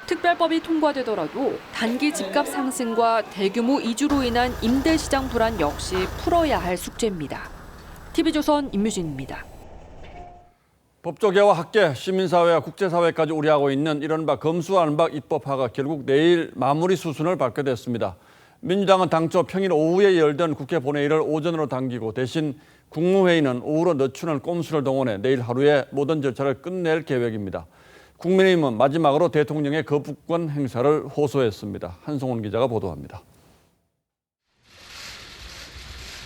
특별법이 통과되더라도 단기 집값 상승과 대규모 이주로 인한 임대시장 불안 역시 풀어야 할 숙제입니다. TV조선 임유진입니다. 법조계와 학계, 시민사회와 국제사회까지 우려하고 있는 이른바 검수완박 입법화가 결국 내일 마무리 수순을 밟게 됐습니다. 민주당은 당초 평일 오후에 열던 국회 본회의를 오전으로 당기고 대신 국무회의는 오후로 늦추는 꼼수를 동원해 내일 하루에 모든 절차를 끝낼 계획입니다. 국민의힘은 마지막으로 대통령의 거부권 행사를 호소했습니다. 한송원 기자가 보도합니다.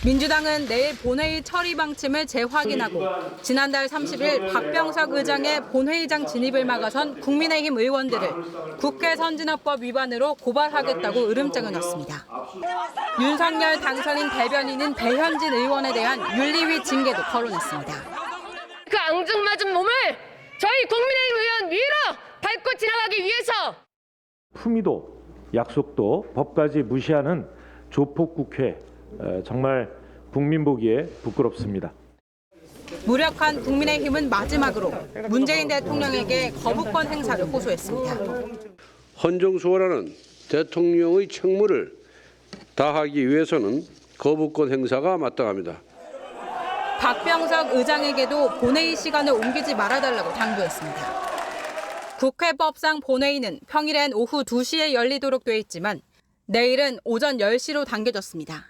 민주당은 내일 본회의 처리 방침을 재확인하고 지난달 30일 박병석 의장의 본회의장 진입을 막아선 국민의힘 의원들을 국회 선진화법 위반으로 고발하겠다고 으름장을 놨습니다. 윤석열 당선인 대변인은 배현진 의원에 대한 윤리위 징계도 거론했습니다. 그 앙증맞은 몸을 저희 국민의힘 의원 위로 밟고 지나가기 위해서 품위도 약속도 법까지 무시하는 조폭국회 정말 국민 보기에 부끄럽습니다. 무력한 국민의힘은 마지막으로 문재인 대통령에게 거부권 행사를 호소했습니다. 헌정수호라는 대통령의 책무를 다하기 위해서는 거부권 행사가 마땅합니다. 박병석 의장에게도 본회의 시간을 옮기지 말아달라고 당부했습니다. 국회법상 본회의는 평일엔 오후 2시에 열리도록 돼 있지만 내일은 오전 10시로 당겨졌습니다.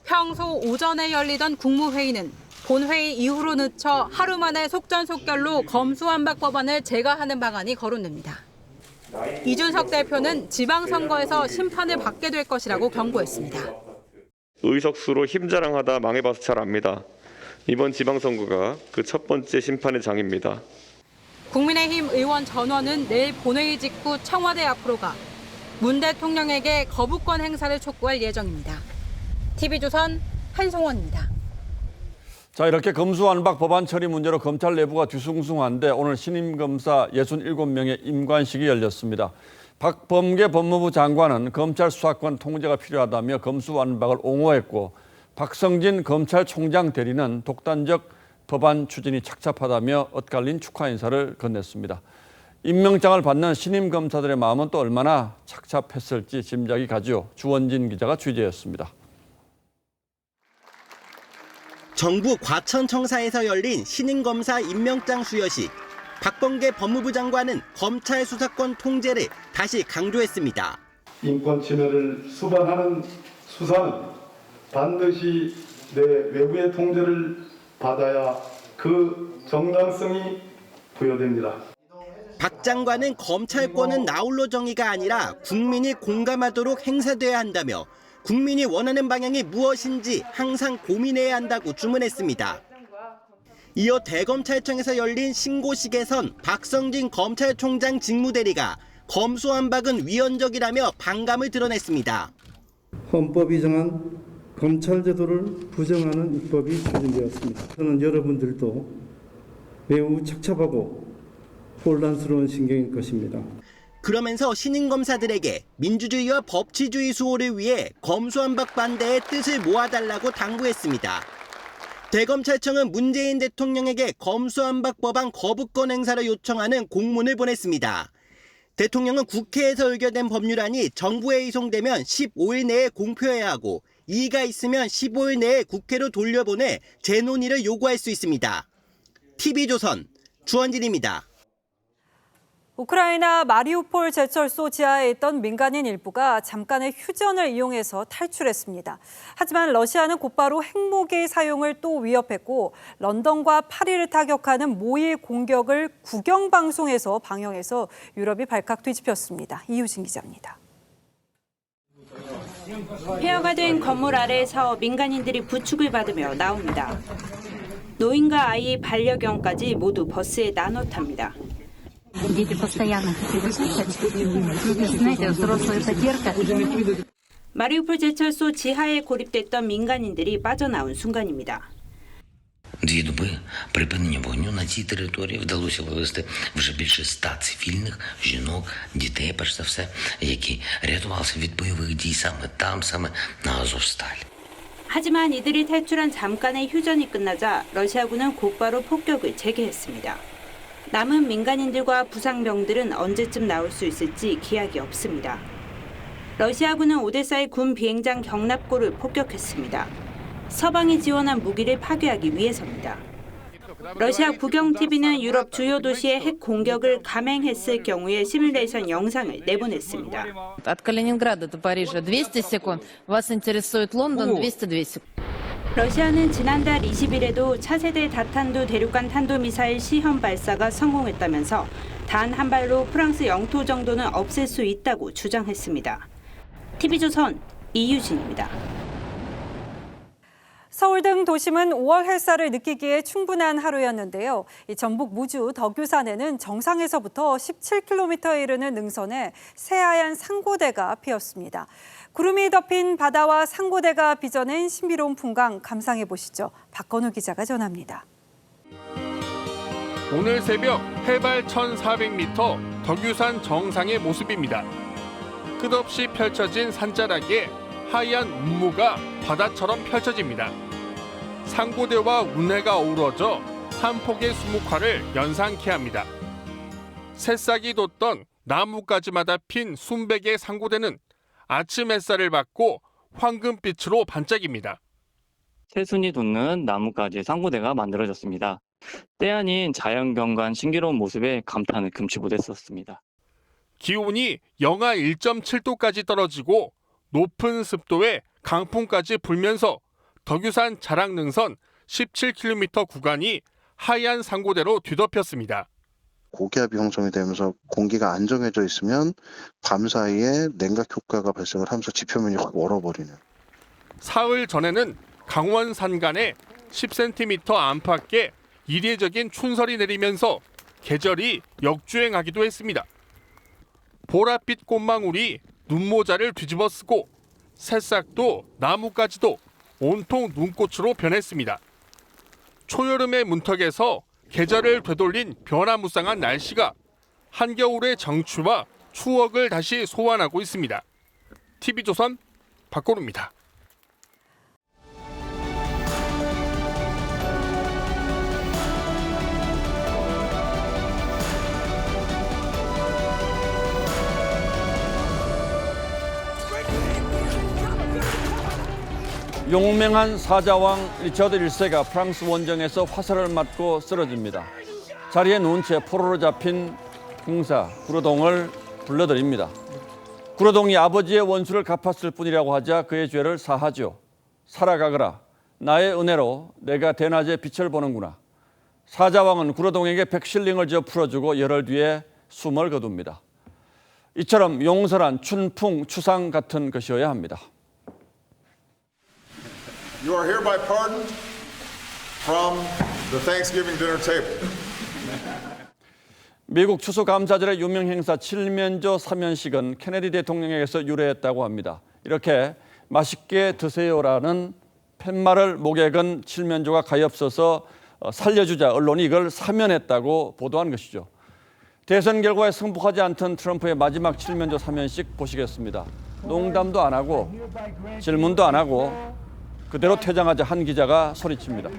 평소 오전에 열리던 국무회의는 본회의 이후로 늦춰 하루 만에 속전속결로 검수완박 법안을 제거하는 방안이 거론됩니다. 이준석 대표는 지방선거에서 심판을 받게 될 것이라고 경고했습니다. 의석수로 힘자랑하다 망해봐서 잘 압니다. 이번 지방선거가 그 첫 번째 심판의 장입니다. 국민의힘 의원 전원은 내일 본회의 직후 청와대 앞으로 가 문 대통령에게 거부권 행사를 촉구할 예정입니다. TV조선 한송원입니다. 자, 이렇게 검수완박 법안 처리 문제로 검찰 내부가 뒤숭숭한데 오늘 신임 검사 67명의 임관식이 열렸습니다. 박범계 법무부 장관은 검찰 수사권 통제가 필요하다며 검수완박을 옹호했고 박성진 검찰총장 대리는 독단적 법안 추진이 착잡하다며 엇갈린 축하 인사를 건넸습니다. 임명장을 받는 신임 검사들의 마음은 또 얼마나 착잡했을지 짐작이 가지요. 주원진 기자가 취재했습니다. 정부 과천청사에서 열린 신임검사 임명장 수여식. 박범계 법무부 장관은 검찰 수사권 통제를 다시 강조했습니다. 인권 침해를 수반하는 수사는 반드시 내 외부의 통제를 받아야 그 정당성이 부여됩니다. 박 장관은 검찰권은 나홀로 정의가 아니라 국민이 공감하도록 행사돼야 한다며 국민이 원하는 방향이 무엇인지 항상 고민해야 한다고 주문했습니다. 이어 대검찰청에서 열린 신고식에선 박성진 검찰총장 직무대리가 검수완박은 위헌적이라며 반감을 드러냈습니다. 헌법이 정한 검찰 제도를 부정하는 입법이 추진되었습니다. 저는 여러분들도 매우 착잡하고 혼란스러운 심경일 것입니다. 그러면서 신임 검사들에게 민주주의와 법치주의 수호를 위해 검수완박 반대의 뜻을 모아달라고 당부했습니다. 대검찰청은 문재인 대통령에게 검수완박 법안 거부권 행사를 요청하는 공문을 보냈습니다. 대통령은 국회에서 의결된 법률안이 정부에 이송되면 15일 내에 공표해야 하고 이의가 있으면 15일 내에 국회로 돌려보내 재논의를 요구할 수 있습니다. TV조선 주원진입니다. 우크라이나 마리우폴 제철소 지하에 있던 민간인 일부가 잠깐의 휴전을 이용해서 탈출했습니다. 하지만 러시아는 곧바로 핵무기 사용을 또 위협했고 런던과 파리를 타격하는 모의 공격을 국영방송에서 방영해서 유럽이 발칵 뒤집혔습니다. 이유진 기자입니다. 폐허가 된 건물 아래에서 민간인들이 부축을 받으며 나옵니다. 노인과 아이, 반려견까지 모두 버스에 나눠 탑니다. 마리우폴 제철소 지하에 고립됐던 민간인들이 빠져나온 순간입니다. 2 доби припинення вогню на цій території вдалося вивезти вже більше 100 цивільних, жінок, дітей, перш за все, які рятувалися від бойових дій саме там, саме на Азовсталі. 하지만 이들이 탈출한 잠깐의 휴전이 끝나자 러시아군은 곧바로 폭격을 재개했습니다. 남은 민간인들과 부상병들은 언제쯤 나올 수 있을지 기약이 없습니다. 러시아군은 오데사의 군 비행장 경납고를 폭격했습니다. 서방이 지원한 무기를 파괴하기 위해서입니다. 러시아 국영TV는 유럽 주요 도시의 핵 공격을 감행했을 경우의 시뮬레이션 영상을 내보냈습니다. От Калининграда до Парижа 200 секунд. Вас интересует Лондон 202 секунд. 러시아는 지난달 20일에도 차세대 다탄두 대륙간 탄도미사일 시험 발사가 성공했다면서 단 한 발로 프랑스 영토 정도는 없앨 수 있다고 주장했습니다. TV조선 이유진입니다. 서울 등 도심은 5월 햇살을 느끼기에 충분한 하루였는데요. 전북 무주 덕유산에는 정상에서부터 17km에 이르는 능선에 새하얀 상고대가 피었습니다. 구름이 덮인 바다와 상고대가 빚어낸 신비로운 풍광 감상해 보시죠. 박건우 기자가 전합니다. 오늘 새벽 해발 1,400m 덕유산 정상의 모습입니다. 끝없이 펼쳐진 산자락에 하얀 운무가 바다처럼 펼쳐집니다. 상고대와 운해가 어우러져 한 폭의 수묵화를 연상케 합니다. 새싹이 돋던 나뭇가지마다 핀 순백의 상고대는 아침 햇살을 받고 황금빛으로 반짝입니다. 새순이 돋는 나뭇가지 상고대가 만들어졌습니다. 때 아닌 자연경관 신기로운 모습에 감탄을 금치 못했었습니다. 기온이 영하 1.7도까지 떨어지고 높은 습도에 강풍까지 불면서 덕유산 자락능선 17km 구간이 하얀 상고대로 뒤덮였습니다. 고기압이 형성이 되면서 공기가 안 정해져 있으면 밤사이에 냉각 효과가 발생을 하면서 지표면이 확 얼어버리는. 사흘 전에는 강원 산간에 10cm 안팎의 이례적인 춘설이 내리면서 계절이 역주행하기도 했습니다. 보랏빛 꽃망울이 눈모자를 뒤집어 쓰고 새싹도 나뭇가지도 온통 눈꽃으로 변했습니다. 초여름의 문턱에서 계절을 되돌린 변화무쌍한 날씨가 한겨울의 정취와 추억을 다시 소환하고 있습니다. TV조선 박건우입니다. 용맹한 사자왕 리처드 1세가 프랑스 원정에서 화살을 맞고 쓰러집니다. 자리에 누운 채 포로로 잡힌 궁사 구로동을 불러들입니다. 구로동이 아버지의 원수를 갚았을 뿐이라고 하자 그의 죄를 사하죠. 살아가거라. 나의 은혜로 내가 대낮에 빛을 보는구나. 사자왕은 구로동에게 100실링을 줘 풀어주고 열흘 뒤에 숨을 거둡니다. 이처럼 용서란 춘풍 추상 같은 것이어야 합니다. You are hereby pardoned from the Thanksgiving dinner table. 미국 추수감사절의 유명 행사 칠면조 사면식은 케네디 대통령에게서 유래했다고 합니다. 이렇게 맛있게 드세요라는 팻말을 목에 건 칠면조가 가엾어서 살려주자 언론이 이걸 사면했다고 보도한 것이죠. 대선 결과에 승복하지 않던 트럼프의 마지막 칠면조 사면식 보시겠습니다. 농담도 안 하고 질문도 안 하고 그대로 퇴장하자 한 기자가 소리칩니다.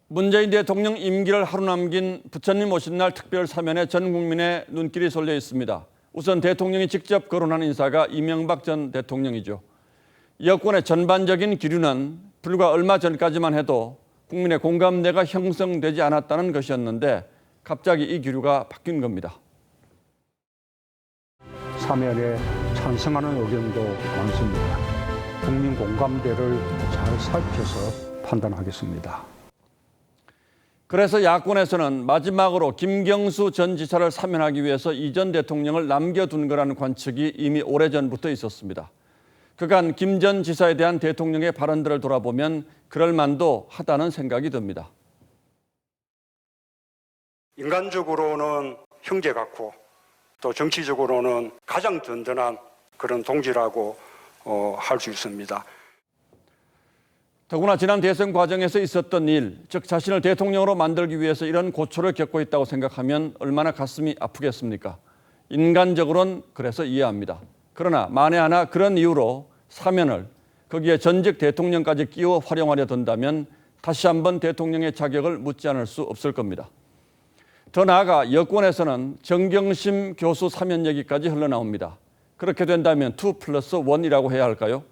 문재인 대통령 임기를 하루 남긴 부처님 오신 날 특별 사면에 전 국민의 눈길이 쏠려 있습니다. 우선 대통령이 직접 거론한 인사가 이명박 전 대통령이죠. 여권의 전반적인 기류는 불과 얼마 전까지만 해도 국민의 공감대가 형성되지 않았다는 것이었는데 갑자기 이 기류가 바뀐 겁니다. 사면에 찬성하는 의견도 많습니다. 국민 공감대를 잘 살펴서 판단하겠습니다. 그래서 야권에서는 마지막으로 김경수 전 지사를 사면하기 위해서 이 전 대통령을 남겨둔 거라는 관측이 이미 오래전부터 있었습니다. 그간 김 전 지사에 대한 대통령의 발언들을 돌아보면 그럴 만도 하다는 생각이 듭니다. 인간적으로는 형제 같고 또 정치적으로는 가장 든든한 그런 동지라고 할 수 있습니다. 더구나 지난 대선 과정에서 있었던 일, 즉 자신을 대통령으로 만들기 위해서 이런 고초를 겪고 있다고 생각하면 얼마나 가슴이 아프겠습니까? 인간적으로는 그래서 이해합니다. 그러나 만에 하나 그런 이유로 사면을 거기에 전직 대통령까지 끼워 활용하려 든다면 다시 한번 대통령의 자격을 묻지 않을 수 없을 겁니다. 더 나아가 여권에서는 정경심 교수 사면 얘기까지 흘러나옵니다. 그렇게 된다면 2+1이라고 해야 할까요?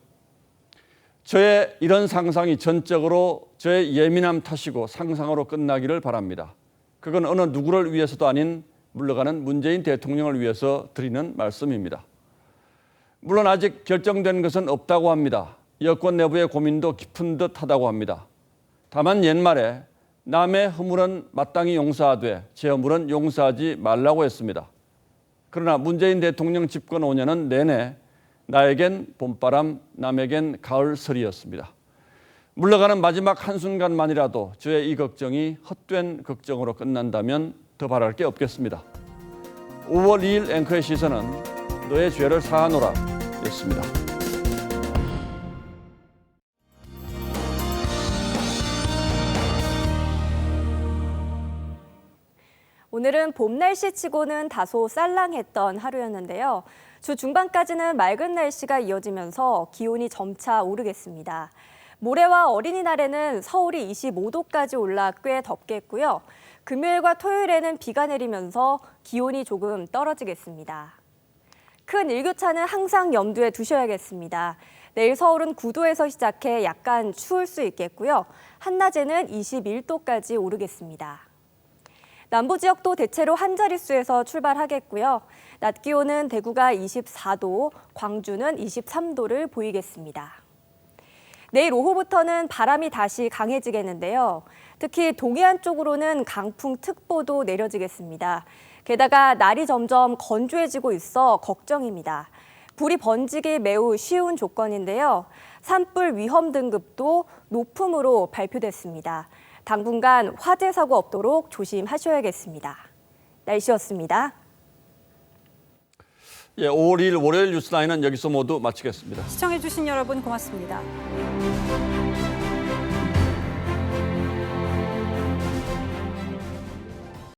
저의 이런 상상이 전적으로 저의 예민함 탓이고 상상으로 끝나기를 바랍니다. 그건 어느 누구를 위해서도 아닌 물러가는 문재인 대통령을 위해서 드리는 말씀입니다. 물론 아직 결정된 것은 없다고 합니다. 여권 내부의 고민도 깊은 듯 하다고 합니다. 다만 옛말에 남의 허물은 마땅히 용서하되 제 허물은 용서하지 말라고 했습니다. 그러나 문재인 대통령 집권 5년은 내내 나에겐 봄바람, 남에겐 가을설이었습니다. 물러가는 마지막 한순간만이라도 저의 이 걱정이 헛된 걱정으로 끝난다면 더 바랄 게 없겠습니다. 5월 2일 앵커의 시선은 너의 죄를 사하노라 였습니다. 오늘 오늘은 봄 날씨치고는 다소 쌀랑했던 하루였는데요. 주 중반까지는 맑은 날씨가 이어지면서 기온이 점차 오르겠습니다. 모레와 어린이날에는 서울이 25도까지 올라 꽤 덥겠고요. 금요일과 토요일에는 비가 내리면서 기온이 조금 떨어지겠습니다. 큰 일교차는 항상 염두에 두셔야겠습니다. 내일 서울은 9도에서 시작해 약간 추울 수 있겠고요. 한낮에는 21도까지 오르겠습니다. 남부 지역도 대체로 한 자릿수에서 출발하겠고요. 낮 기온은 대구가 24도, 광주는 23도를 보이겠습니다. 내일 오후부터는 바람이 다시 강해지겠는데요. 특히 동해안 쪽으로는 강풍특보도 내려지겠습니다. 게다가 날이 점점 건조해지고 있어 걱정입니다. 불이 번지기 매우 쉬운 조건인데요. 산불 위험 등급도 높음으로 발표됐습니다. 당분간 화재 사고 없도록 조심하셔야겠습니다. 날씨였습니다. 5월 2일 월요일 뉴스라인은 여기서 모두 마치겠습니다. 시청해주신 여러분 고맙습니다.